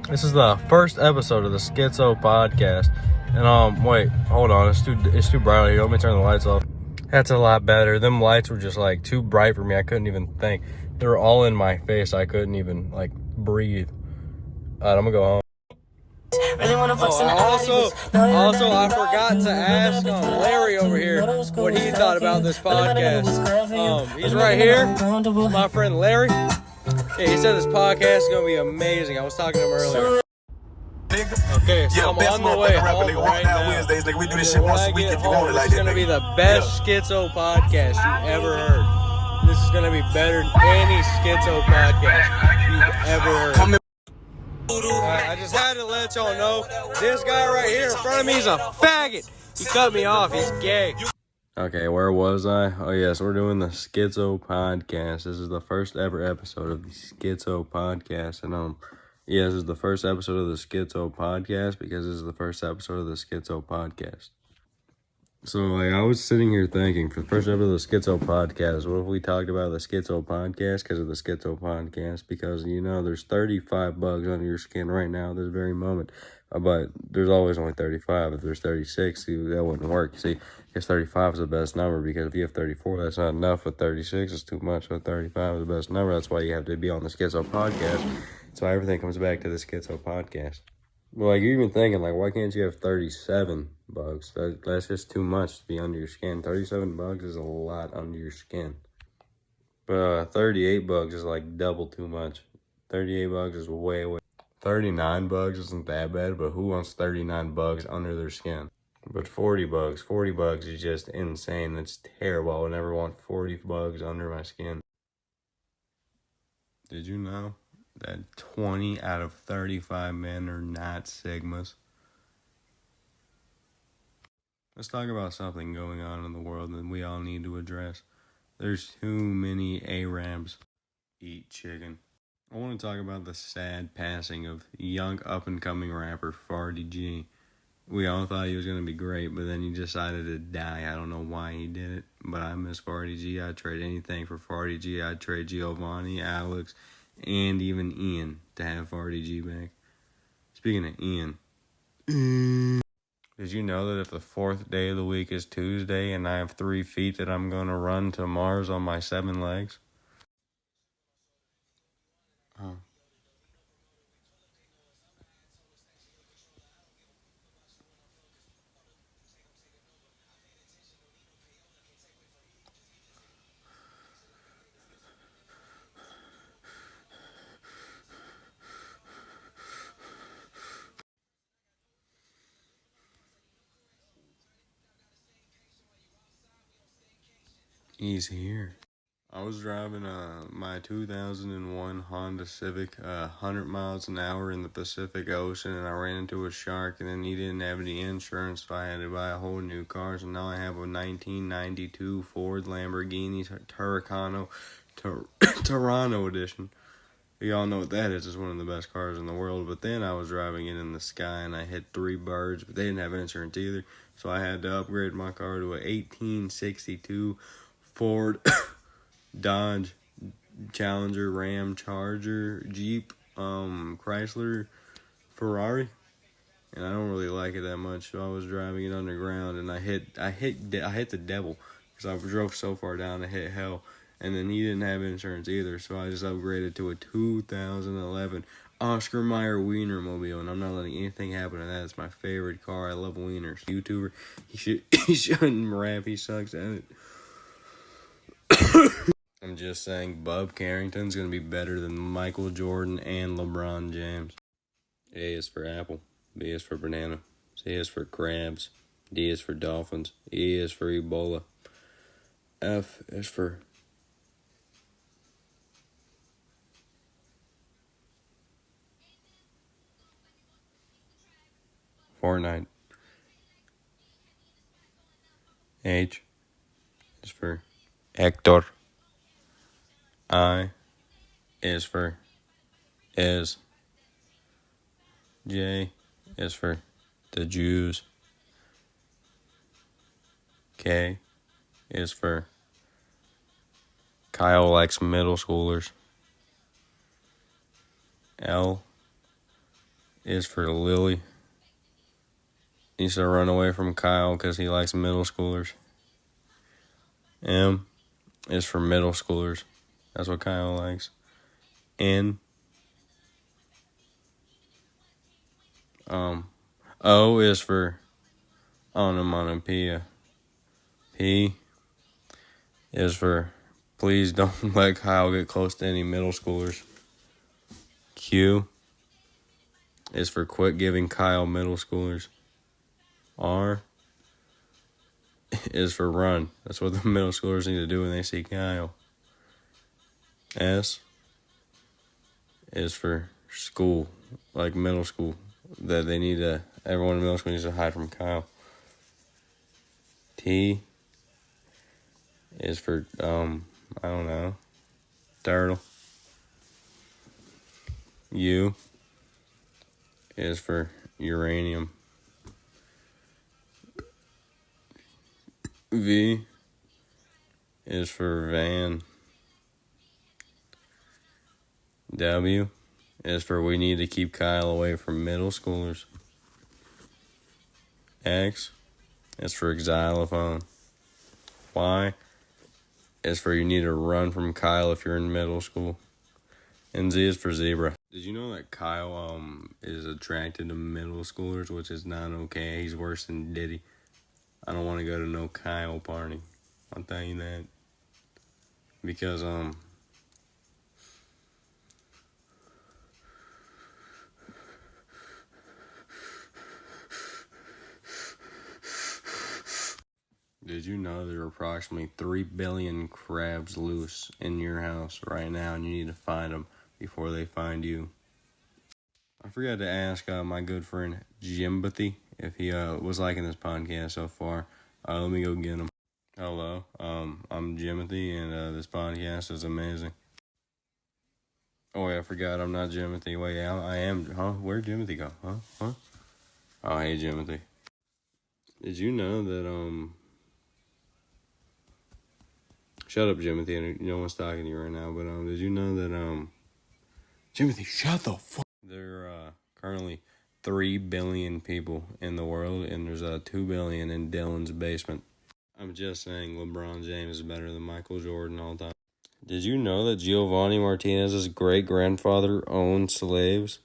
This is the first episode of the Skitzo Podcast. And wait, hold on, it's too bright out here. Let me turn the lights off. That's a lot better. Them lights were just like too bright for me. I couldn't even think. They were all in my face. I couldn't even like breathe. Alright, I'm gonna go home. Also, I forgot to ask Larry over here what he thought about this podcast. He's right here, my friend Larry. Yeah, he said this podcast is gonna be amazing. I was talking to him earlier. Okay, so I'm on the way home right now. Wednesdays, nigga, we do this shit once a week if you want it like that. This is gonna be the best Skitzo podcast you've ever heard. This is gonna be better than any Skitzo podcast you've ever heard. I just had to let y'all know, this guy right here in front of me is a faggot. He cut me off. He's gay. Okay, where was I? Oh, yes, we're doing the Skitzo Podcast. This is the first ever episode of the Skitzo Podcast. And, yeah, this is the first episode of the Skitzo Podcast because this is the first episode of the Skitzo Podcast. So, like, I was sitting here thinking, for the first episode of the Skitzo Podcast, what if we talked about the Skitzo Podcast because of the Skitzo Podcast? Because, you know, there's 35 bugs under your skin right now at this very moment. But there's always only 35. If there's 36, that wouldn't work. You see, I guess 35 is the best number because if you have 34, that's not enough. With 36, it's too much. With 35 is the best number. That's why you have to be on the Skitzo Podcast. So everything comes back to the Skitzo Podcast. Well, like, you're even thinking, like, why can't you have 37 bugs? That's just too much to be under your skin. 37 bugs is a lot under your skin. But 38 bugs is, like, double too much. 38 bugs is way. 39 bugs isn't that bad, but who wants 39 bugs under their skin? But 40 bugs is just insane. That's terrible. I would never want 40 bugs under my skin. Did you know that 20 out of 35 men are not Sigmas? Let's talk about something going on in the world that we all need to address. There's too many Arabs eat chicken. I want to talk about the sad passing of young up-and-coming rapper Fardy G. We all thought he was going to be great, but then he decided to die. I don't know why he did it, but I miss Fardy G. I'd trade anything for Fardy G. I'd trade Giovanni, Alex, and even Ian to have Fardy G back. Speaking of Ian, did you know that if the fourth day of the week is Tuesday and I have 3 feet that I'm going to run to Mars on my 7 legs? Oh. He's here. I was driving my 2001 Honda Civic 100 miles an hour in the Pacific Ocean, and I ran into a shark, and then he didn't have any insurance, so I had to buy a whole new car. So now I have a 1992 Ford Lamborghini Huracan Toronto edition. Y'all know what that is. It's one of the best cars in the world. But then I was driving it in the sky, and I hit 3 birds, but they didn't have insurance either. So I had to upgrade my car to a 1862 Ford Dodge Challenger, Ram, Charger, Jeep, Chrysler, Ferrari, and I don't really like it that much. So I was driving it underground, and I hit the devil because I drove so far down to hit hell. And then he didn't have insurance either, so I just upgraded to a 2011 Oscar Mayer Wienermobile, and I'm not letting anything happen to that. It's my favorite car. I love wieners. YouTuber, he shouldn't rap. He sucks at it. I'm just saying, Bub Carrington's going to be better than Michael Jordan and LeBron James. A is for apple. B is for banana. C is for crabs. D is for dolphins. E is for Ebola. F is for Fortnite. H is for Hector. I is for is. J is for the Jews. K is for Kyle likes middle schoolers. L is for Lily. He needs to run away from Kyle because he likes middle schoolers. M is for middle schoolers. That's what Kyle likes. N. O is for onomatopoeia. P is for please don't let Kyle get close to any middle schoolers. Q is for quit giving Kyle middle schoolers. R is for run. That's what the middle schoolers need to do when they see Kyle. S is for school, like middle school. That they need to, everyone in middle school needs to hide from Kyle. T is for, I don't know, turtle. U is for uranium. V is for van. W is for we need to keep Kyle away from middle schoolers. X is for xylophone. Y is for you need to run from Kyle if you're in middle school. And Z is for zebra. Did you know that Kyle is attracted to middle schoolers, which is not okay? He's worse than Diddy. I don't want to go to no Kyle party. I'll tell you that. Because did you know there are approximately 3 billion crabs loose in your house right now, and you need to find them before they find you? I forgot to ask my good friend Jimothy if he was liking this podcast so far. Let me go get him. Hello, I'm Jimothy, and this podcast is amazing. Oh, wait, I forgot I'm not Jimothy. Wait, I am. Huh? Where'd Jimothy go? Huh? Oh, hey, Jimothy. Did you know that, shut up, Jimothy. No one's talking to you right now, but, did you know that, Jimothy, shut the fuck. There are, currently 3 billion people in the world, and there's, 2 billion in Dylan's basement. I'm just saying LeBron James is better than Michael Jordan all time. Did you know that Giovanni Martinez's great-grandfather owned slaves?